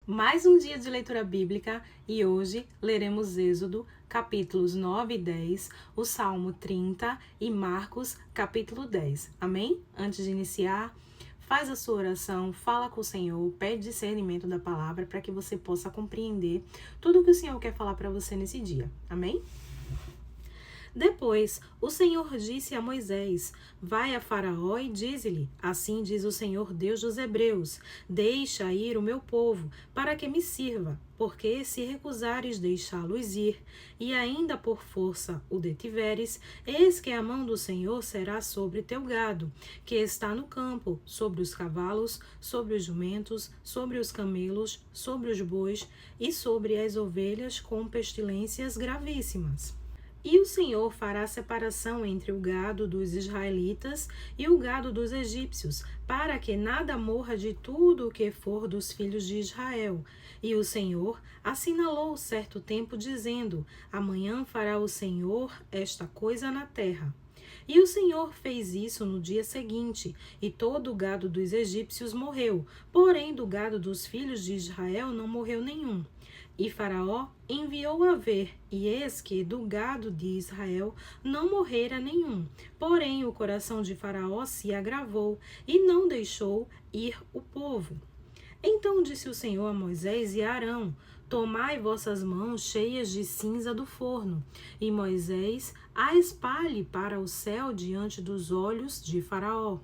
Mais um dia de leitura bíblica e hoje leremos Êxodo, capítulos 9 e 10, o Salmo 30 e Marcos, capítulo 10. Amém? Antes de iniciar, faz a sua oração, fala com o Senhor, pede discernimento da palavra para que você possa compreender tudo o que o Senhor quer falar para você nesse dia. Amém? Depois, o Senhor disse a Moisés: vai a Faraó e dize-lhe: assim diz o Senhor Deus dos Hebreus: deixa ir o meu povo, para que me sirva, porque se recusares deixá-los ir, e ainda por força o detiveres, eis que a mão do Senhor será sobre teu gado, que está no campo, sobre os cavalos, sobre os jumentos, sobre os camelos, sobre os bois e sobre as ovelhas com pestilências gravíssimas. E o Senhor fará separação entre o gado dos israelitas e o gado dos egípcios, para que nada morra de tudo o que for dos filhos de Israel. E o Senhor assinalou certo tempo, dizendo: amanhã fará o Senhor esta coisa na terra. E o Senhor fez isso no dia seguinte, e todo o gado dos egípcios morreu, porém do gado dos filhos de Israel não morreu nenhum. E Faraó enviou a ver, e eis que do gado de Israel não morrera nenhum. Porém o coração de Faraó se agravou, e não deixou ir o povo. Então disse o Senhor a Moisés e a Arão: tomai vossas mãos cheias de cinza do forno, e Moisés a espalhe para o céu diante dos olhos de Faraó.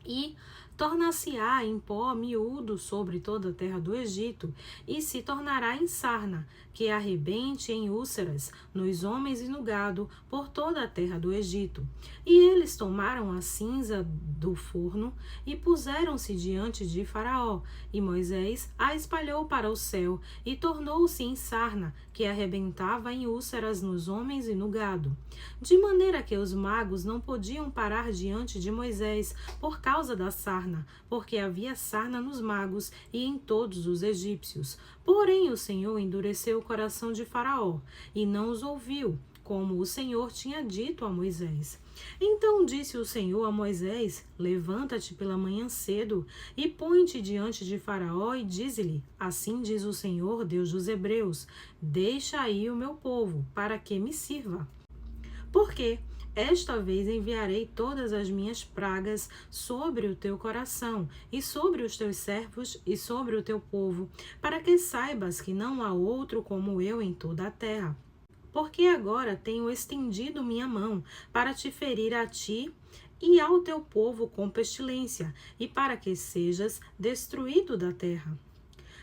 E tornar-se-á em pó miúdo sobre toda a terra do Egito, e se tornará em sarna, que arrebente em úlceras, nos homens e no gado, por toda a terra do Egito. E eles tomaram a cinza do forno e puseram-se diante de Faraó, e Moisés a espalhou para o céu, e tornou-se em sarna, que arrebentava em úlceras nos homens e no gado. De maneira que os magos não podiam parar diante de Moisés por causa da sarna, porque havia sarna nos magos e em todos os egípcios. Porém o Senhor endureceu o coração de Faraó, e não os ouviu, como o Senhor tinha dito a Moisés. Então disse o Senhor a Moisés: levanta-te pela manhã cedo, e põe-te diante de Faraó, e dize-lhe: assim diz o Senhor, Deus dos Hebreus: deixa aí o meu povo, para que me sirva. Porque esta vez enviarei todas as minhas pragas sobre o teu coração, e sobre os teus servos, e sobre o teu povo, para que saibas que não há outro como eu em toda a terra. Porque agora tenho estendido minha mão para te ferir a ti e ao teu povo com pestilência, e para que sejas destruído da terra.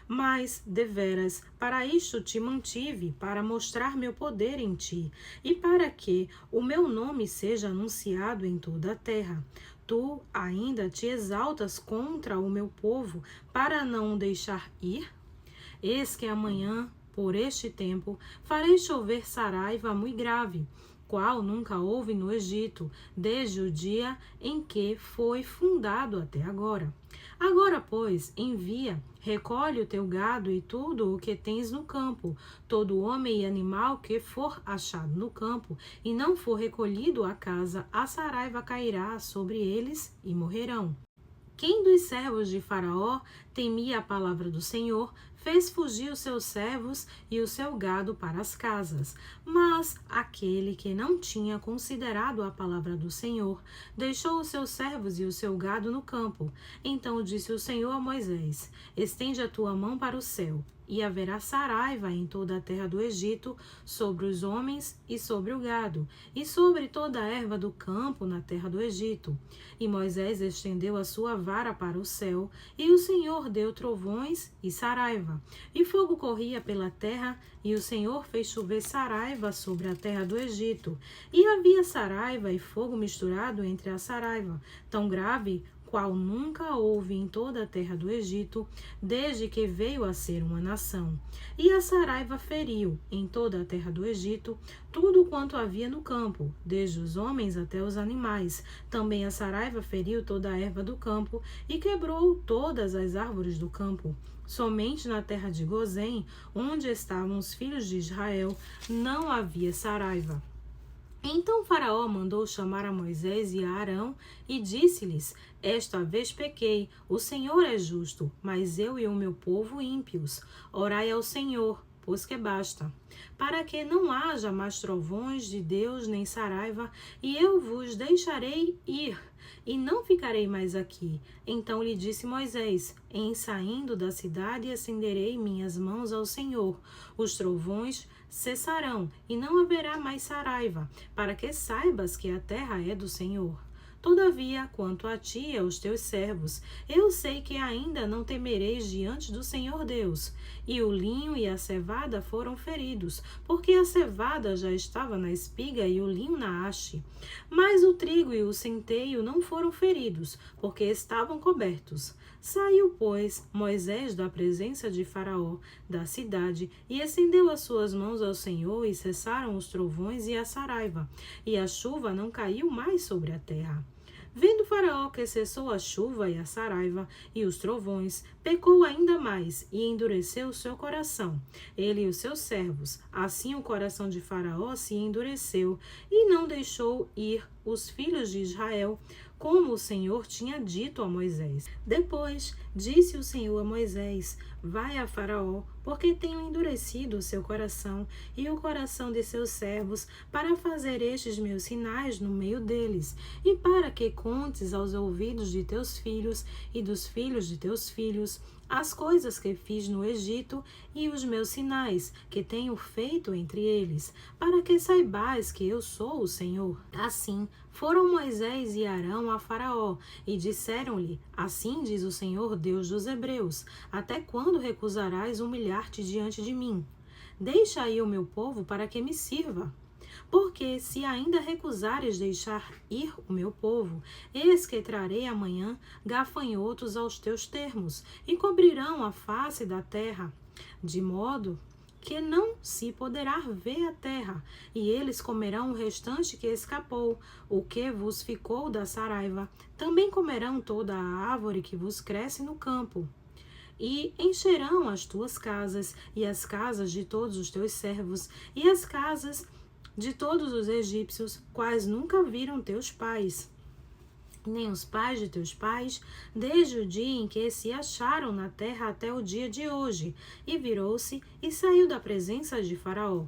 Mas, deveras, para isto te mantive, para mostrar meu poder em ti, e para que o meu nome seja anunciado em toda a terra. Tu ainda te exaltas contra o meu povo, para não o deixar ir? Eis que amanhã, por este tempo, farei chover saraiva muito grave, qual nunca houve no Egito, desde o dia em que foi fundado até agora. Agora, pois, envia, recolhe o teu gado e tudo o que tens no campo, todo homem e animal que for achado no campo, e não for recolhido à casa, a saraiva cairá sobre eles e morrerão. Quem dos servos de Faraó temia a palavra do Senhor, fez fugir os seus servos e o seu gado para as casas. Mas aquele que não tinha considerado a palavra do Senhor, deixou os seus servos e o seu gado no campo. Então disse o Senhor a Moisés: estende a tua mão para o céu, e haverá saraiva em toda a terra do Egito, sobre os homens e sobre o gado, e sobre toda a erva do campo na terra do Egito. E Moisés estendeu a sua vara para o céu, e o Senhor deu trovões e saraiva. E fogo corria pela terra, e o Senhor fez chover saraiva sobre a terra do Egito. E havia saraiva e fogo misturado entre a saraiva, tão grave qual nunca houve em toda a terra do Egito, desde que veio a ser uma nação. E a saraiva feriu, em toda a terra do Egito, tudo quanto havia no campo, desde os homens até os animais. Também a saraiva feriu toda a erva do campo, e quebrou todas as árvores do campo. Somente na terra de Gozém, onde estavam os filhos de Israel, não havia saraiva. Então Faraó mandou chamar a Moisés e a Arão e disse-lhes: Esta vez pequei, o Senhor é justo, mas eu e o meu povo ímpios. Orai ao Senhor, pois que basta, para que não haja mais trovões de Deus nem saraiva, e eu vos deixarei ir, e não ficarei mais aqui. Então lhe disse Moisés: Em saindo da cidade estenderei minhas mãos ao Senhor. Os trovões cessarão, e não haverá mais saraiva, para que saibas que a terra é do Senhor. Todavia, quanto a ti e aos teus servos, eu sei que ainda não temereis diante do Senhor Deus. E o linho e a cevada foram feridos, porque a cevada já estava na espiga e o linho na haste. Mas o trigo e o centeio não foram feridos, porque estavam cobertos. Saiu, pois, Moisés da presença de Faraó, da cidade, e estendeu as suas mãos ao Senhor, e cessaram os trovões e a saraiva, e a chuva não caiu mais sobre a terra. Vendo Faraó que cessou a chuva e a saraiva e os trovões, pecou ainda mais e endureceu o seu coração, ele e os seus servos. Assim o coração de Faraó se endureceu e não deixou ir os filhos de Israel, como o Senhor tinha dito a Moisés. Depois disse o Senhor a Moisés: Vai a Faraó, porque tenho endurecido o seu coração e o coração de seus servos, para fazer estes meus sinais no meio deles, e para que contes aos ouvidos de teus filhos e dos filhos de teus filhos as coisas que fiz no Egito e os meus sinais que tenho feito entre eles, para que saibais que eu sou o Senhor. Assim foram Moisés e Arão a Faraó e disseram-lhe: Assim diz o Senhor Deus dos Hebreus: Até quando recusarás humilhar-te diante de mim? Deixa aí o meu povo para que me sirva. Porque se ainda recusares deixar ir o meu povo, eis que trarei amanhã gafanhotos aos teus termos, e cobrirão a face da terra, de modo que não se poderá ver a terra, e eles comerão o restante que escapou, o que vos ficou da saraiva. Também comerão toda a árvore que vos cresce no campo. E encherão as tuas casas, e as casas de todos os teus servos, e as casas de todos os egípcios, quais nunca viram teus pais, nem os pais de teus pais, desde o dia em que se acharam na terra até o dia de hoje. E virou-se e saiu da presença de Faraó.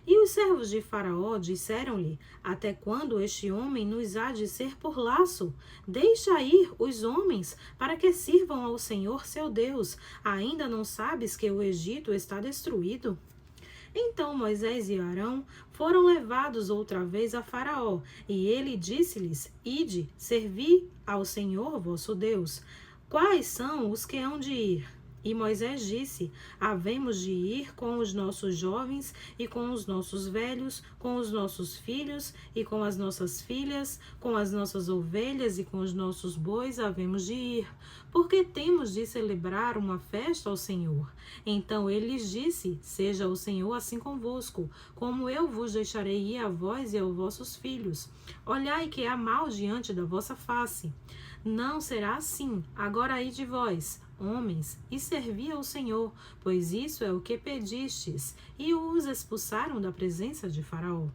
E os servos de Faraó disseram-lhe: Até quando este homem nos há de ser por laço? Deixa ir os homens, para que sirvam ao Senhor seu Deus. Ainda não sabes que o Egito está destruído? Então Moisés e Arão foram levados outra vez a Faraó, e ele disse-lhes: Ide, servi ao Senhor vosso Deus. Quais são os que hão de ir? E Moisés disse: Havemos de ir com os nossos jovens e com os nossos velhos, com os nossos filhos e com as nossas filhas, com as nossas ovelhas e com os nossos bois havemos de ir, porque temos de celebrar uma festa ao Senhor. Então ele lhes disse: Seja o Senhor assim convosco, como eu vos deixarei ir a vós e aos vossos filhos. Olhai que há mal diante da vossa face. Não será assim. Agora aí de vós, homens, e servi ao Senhor, pois isso é o que pedistes. E os expulsaram da presença de Faraó.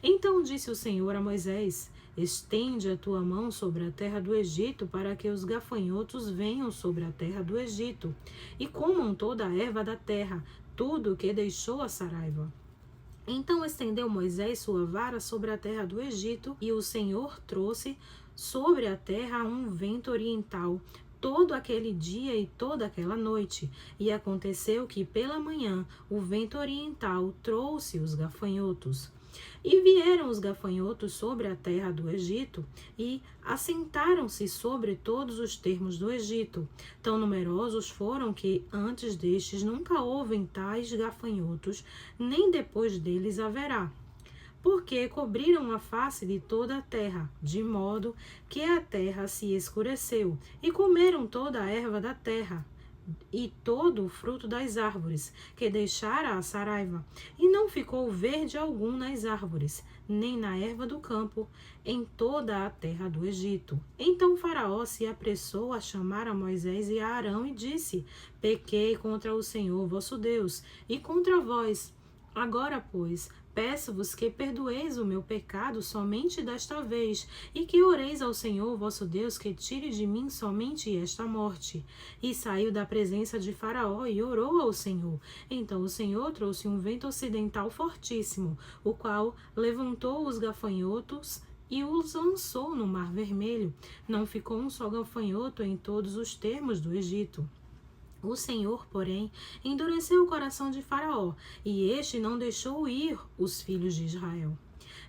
Então disse o Senhor a Moisés: Estende a tua mão sobre a terra do Egito, para que os gafanhotos venham sobre a terra do Egito, e comam toda a erva da terra, tudo o que deixou a saraiva. Então estendeu Moisés sua vara sobre a terra do Egito, e o Senhor trouxe sobre a terra um vento oriental, todo aquele dia e toda aquela noite. E aconteceu que pela manhã o vento oriental trouxe os gafanhotos. E vieram os gafanhotos sobre a terra do Egito, e assentaram-se sobre todos os termos do Egito. Tão numerosos foram que antes destes nunca houve tais gafanhotos, nem depois deles haverá. Porque cobriram a face de toda a terra, de modo que a terra se escureceu, e comeram toda a erva da terra, e todo o fruto das árvores, que deixara a saraiva, e não ficou verde algum nas árvores, nem na erva do campo, em toda a terra do Egito. Então Faraó se apressou a chamar a Moisés e a Arão e disse: Pequei contra o Senhor vosso Deus, e contra vós. Agora, pois, Peço-vos que perdoeis o meu pecado somente desta vez, e que oreis ao Senhor vosso Deus que tire de mim somente esta morte. E saiu da presença de Faraó e orou ao Senhor. Então o Senhor trouxe um vento ocidental fortíssimo, o qual levantou os gafanhotos e os lançou no Mar Vermelho. Não ficou um só gafanhoto em todos os termos do Egito. O Senhor, porém, endureceu o coração de Faraó, e este não deixou ir os filhos de Israel.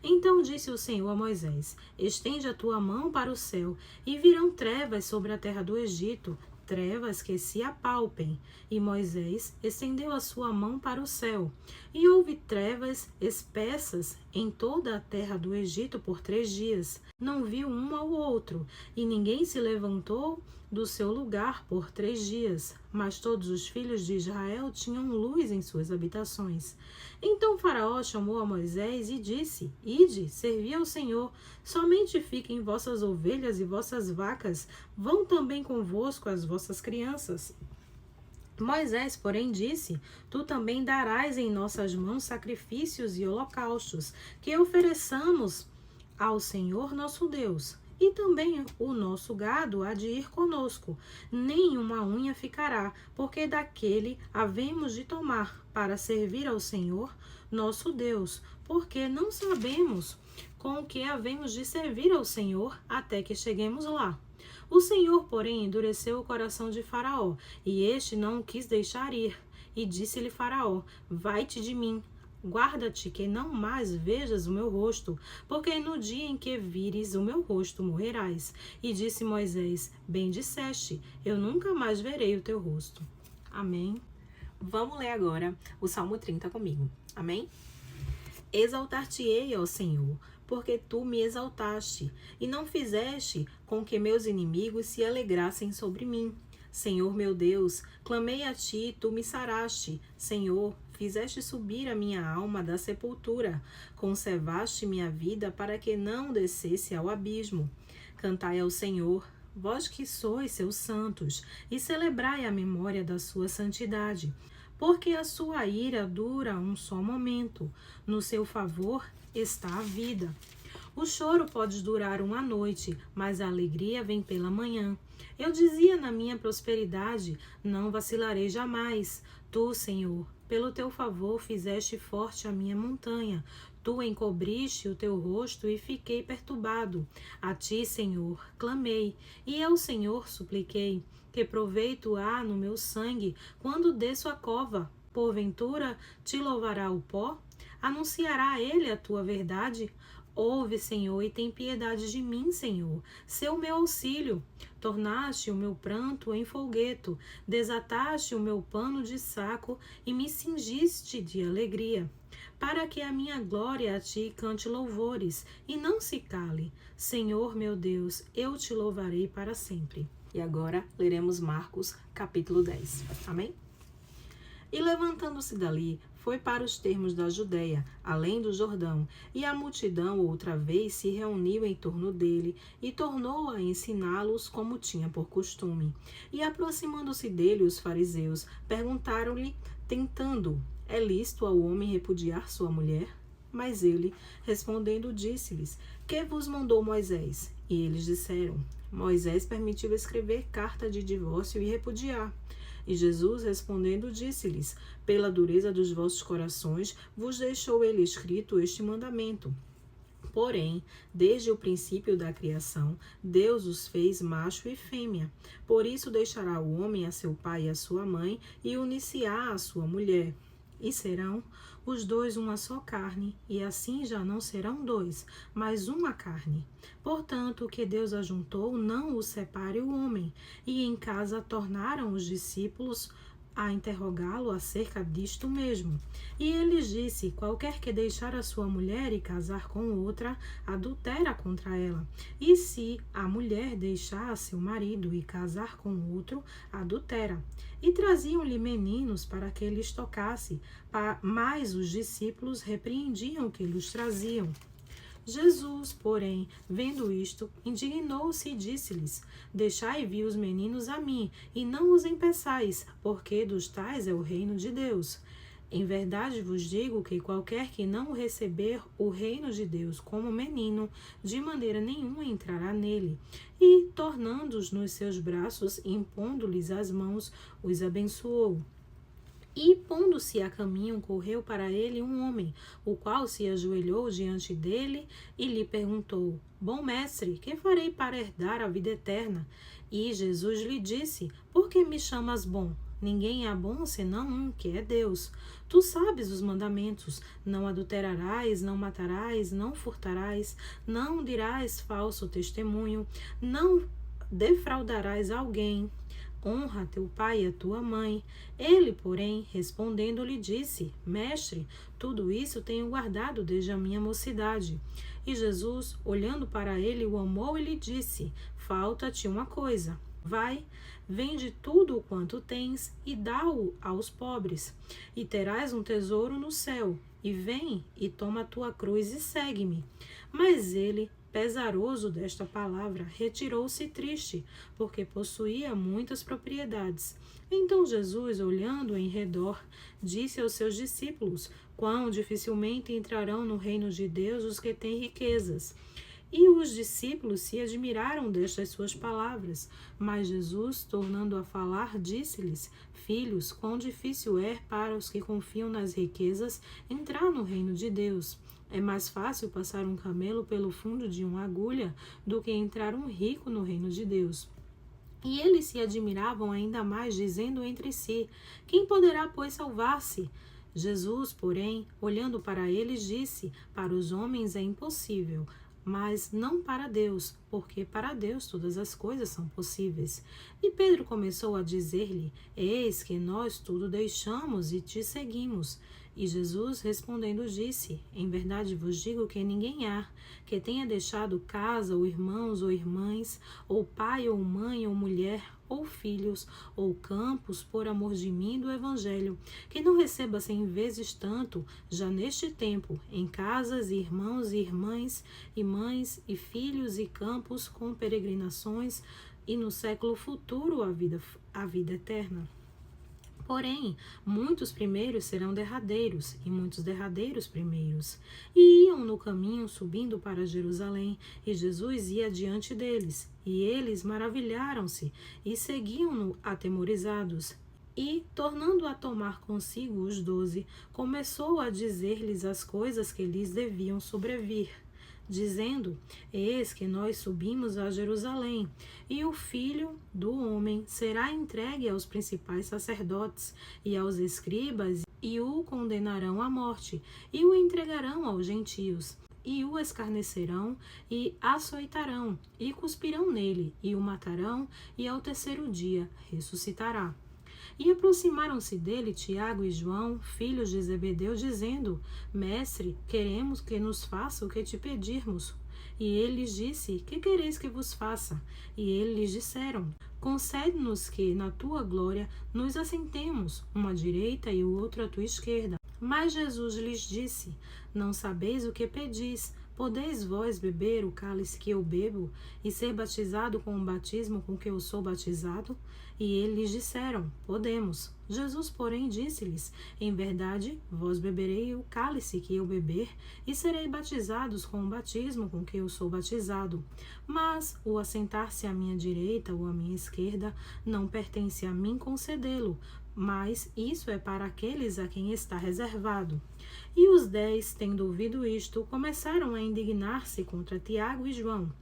Então disse o Senhor a Moisés: Estende a tua mão para o céu, e virão trevas sobre a terra do Egito, trevas que se apalpem. E Moisés estendeu a sua mão para o céu, e houve trevas espessas em toda a terra do Egito por 3 dias. Não viu um ao outro, e ninguém se levantou do seu lugar por 3 dias. Mas todos os filhos de Israel tinham luz em suas habitações. Então Faraó chamou a Moisés e disse: Ide, servi ao Senhor, somente fiquem vossas ovelhas e vossas vacas, vão também convosco as vossas crianças. Moisés, porém, disse: Tu também darás em nossas mãos sacrifícios e holocaustos, que ofereçamos ao Senhor nosso Deus. E também o nosso gado há de ir conosco, nem uma unha ficará, porque daquele havemos de tomar, para servir ao Senhor nosso Deus, porque não sabemos com o que havemos de servir ao Senhor até que cheguemos lá. O Senhor, porém, endureceu o coração de Faraó, e este não o quis deixar ir. E disse-lhe Faraó: Vai-te de mim, guarda-te que não mais vejas o meu rosto, porque no dia em que vires o meu rosto morrerás. E disse Moisés: Bem disseste, eu nunca mais verei o teu rosto. Amém. Vamos ler agora o Salmo 30 comigo. Amém? Exaltar-te-ei, ó Senhor, porque tu me exaltaste, e não fizeste com que meus inimigos se alegrassem sobre mim. Senhor meu Deus, clamei a ti, e tu me saraste. Senhor, fizeste subir a minha alma da sepultura. Conservaste minha vida para que não descesse ao abismo. Cantai ao Senhor, vós que sois seus santos, e celebrai a memória da sua santidade. Porque a sua ira dura um só momento, no seu favor está a vida. O choro pode durar uma noite, mas a alegria vem pela manhã. Eu dizia na minha prosperidade: não vacilarei jamais. Tu, Senhor, pelo teu favor fizeste forte a minha montanha. Tu encobriste o teu rosto e fiquei perturbado. A ti, Senhor, clamei, e ao Senhor supliquei. Que proveito há no meu sangue quando desço a cova? Porventura te louvará o pó? Anunciará ele a tua verdade? Ouve, Senhor, e tem piedade de mim, Senhor. Sê o meu auxílio. Tornaste o meu pranto em folgueto, desataste o meu pano de saco e me cingiste de alegria. Para que a minha glória a ti cante louvores e não se cale. Senhor, meu Deus, eu te louvarei para sempre. E agora leremos Marcos, capítulo 10. Amém? E levantando-se dali, foi para os termos da Judéia, além do Jordão, e a multidão outra vez se reuniu em torno dele, e tornou a ensiná-los como tinha por costume. E aproximando-se dele os fariseus, perguntaram-lhe, tentando: É lícito ao homem repudiar sua mulher? Mas ele, respondendo, disse-lhes: Que vos mandou Moisés? E eles disseram: Moisés permitiu escrever carta de divórcio e repudiar. E Jesus, respondendo, disse-lhes: Pela dureza dos vossos corações vos deixou ele escrito este mandamento. Porém, desde o princípio da criação, Deus os fez macho e fêmea. Por isso deixará o homem a seu pai e a sua mãe, e unir-se-á à sua mulher. E serão os dois uma só carne, e assim já não serão dois, mas uma carne. Portanto, o que Deus ajuntou, não o separe o homem. E em casa tornaram os discípulos a interrogá-lo acerca disto mesmo. E ele disse: Qualquer que deixar a sua mulher e casar com outra, adultera contra ela. E se a mulher deixar seu marido e casar com outro, adultera. E traziam-lhe meninos para que lhes tocasse, mas os discípulos repreendiam que lhes traziam. Jesus, porém, vendo isto, indignou-se e disse-lhes: Deixai vir os meninos a mim, e não os impeçais, porque dos tais é o reino de Deus. Em verdade vos digo que qualquer que não receber o reino de Deus como menino, de maneira nenhuma entrará nele. E, tornando-os nos seus braços, impondo-lhes as mãos, os abençoou. E, pondo-se a caminho, correu para ele um homem, o qual se ajoelhou diante dele e lhe perguntou: Bom mestre, que farei para herdar a vida eterna? E Jesus lhe disse: Por que me chamas bom? Ninguém é bom senão um, que é Deus. Tu sabes os mandamentos: não adulterarás, não matarás, não furtarás, não dirás falso testemunho, não defraudarás alguém. Honra teu pai e a tua mãe. Ele, porém, respondendo, lhe disse: Mestre, tudo isso tenho guardado desde a minha mocidade. E Jesus, olhando para ele, o amou e lhe disse: Falta-te uma coisa. Vai, vende tudo o quanto tens e dá-o aos pobres, e terás um tesouro no céu. E vem e toma a tua cruz e segue-me. Mas ele, pesaroso desta palavra, retirou-se triste, porque possuía muitas propriedades. Então Jesus, olhando em redor, disse aos seus discípulos: Quão dificilmente entrarão no reino de Deus os que têm riquezas. E os discípulos se admiraram destas suas palavras. Mas Jesus, tornando a falar, disse-lhes: Filhos, quão difícil é para os que confiam nas riquezas entrar no reino de Deus. É mais fácil passar um camelo pelo fundo de uma agulha do que entrar um rico no reino de Deus. E eles se admiravam ainda mais, dizendo entre si: Quem poderá, pois, salvar-se? Jesus, porém, olhando para eles, disse: Para os homens é impossível, mas não para Deus, porque para Deus todas as coisas são possíveis. E Pedro começou a dizer-lhe: Eis que nós tudo deixamos e te seguimos. E Jesus, respondendo, disse: Em verdade vos digo que ninguém há que tenha deixado casa, ou irmãos, ou irmãs, ou pai, ou mãe, ou mulher, ou filhos, ou campos, por amor de mim e do Evangelho, que não receba 100 vezes tanto, já neste tempo, em casas, e irmãos e irmãs, e mães, e filhos, e campos, com peregrinações, e no século futuro a vida eterna. Porém, muitos primeiros serão derradeiros, e muitos derradeiros primeiros. E iam no caminho subindo para Jerusalém, e Jesus ia diante deles. E eles maravilharam-se, e seguiam-no atemorizados. E, tornando a tomar consigo os 12, começou a dizer-lhes as coisas que lhes deviam sobrevir, dizendo: Eis que nós subimos a Jerusalém, e o Filho do Homem será entregue aos principais sacerdotes e aos escribas, e o condenarão à morte, e o entregarão aos gentios, e o escarnecerão, e açoitarão, e cuspirão nele, e o matarão, e ao terceiro dia ressuscitará. E aproximaram-se dele Tiago e João, filhos de Zebedeu, dizendo: Mestre, queremos que nos faça o que te pedirmos. E ele lhes disse: Que quereis que vos faça? E eles lhes disseram: Concede-nos que, na tua glória, nos assentemos, uma à direita e o outro à tua esquerda. Mas Jesus lhes disse: Não sabeis o que pedis. Podeis vós beber o cálice que eu bebo, e ser batizado com o batismo com que eu sou batizado? E eles disseram: Podemos. Jesus, porém, disse-lhes: Em verdade, vós beberei o cálice que eu beber, e serei batizados com o batismo com que eu sou batizado. Mas o assentar-se à minha direita ou à minha esquerda não pertence a mim concedê-lo, mas isso é para aqueles a quem está reservado. E os 10, tendo ouvido isto, começaram a indignar-se contra Tiago e João.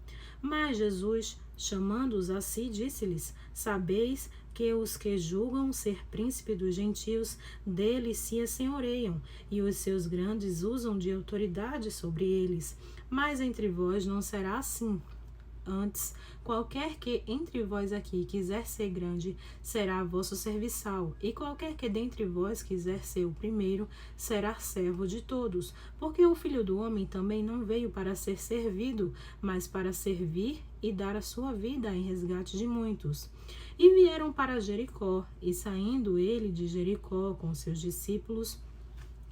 Mas Jesus, chamando-os a si, disse-lhes: Sabeis que os que julgam ser príncipe dos gentios, deles se assenhoreiam, e os seus grandes usam de autoridade sobre eles. Mas entre vós não será assim. Antes, qualquer que entre vós aqui quiser ser grande, será vosso serviçal, e qualquer que dentre vós quiser ser o primeiro, será servo de todos. Porque o Filho do Homem também não veio para ser servido, mas para servir e dar a sua vida em resgate de muitos. E vieram para Jericó, e saindo ele de Jericó com seus discípulos,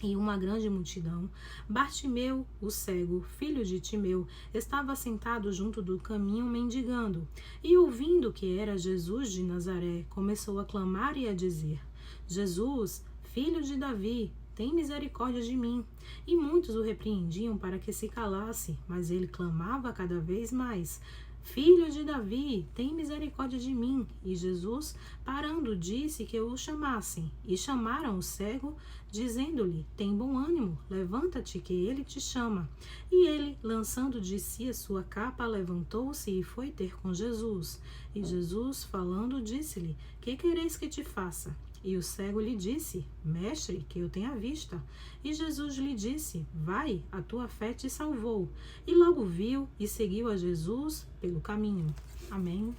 e uma grande multidão, Bartimeu, o cego, filho de Timeu, estava sentado junto do caminho mendigando, e ouvindo que era Jesus de Nazaré, começou a clamar e a dizer: Jesus, filho de Davi, tem misericórdia de mim. E muitos o repreendiam para que se calasse, mas ele clamava cada vez mais: Filho de Davi, tem misericórdia de mim. E Jesus, parando, disse que o chamassem. E chamaram o cego, dizendo-lhe: Tem bom ânimo, levanta-te, que ele te chama. E ele, lançando de si a sua capa, levantou-se e foi ter com Jesus. E Jesus, falando, disse-lhe: Que quereis que te faça? E o cego lhe disse: Mestre, que eu tenha vista. E Jesus lhe disse: Vai, a tua fé te salvou. E logo viu e seguiu a Jesus pelo caminho. Amém.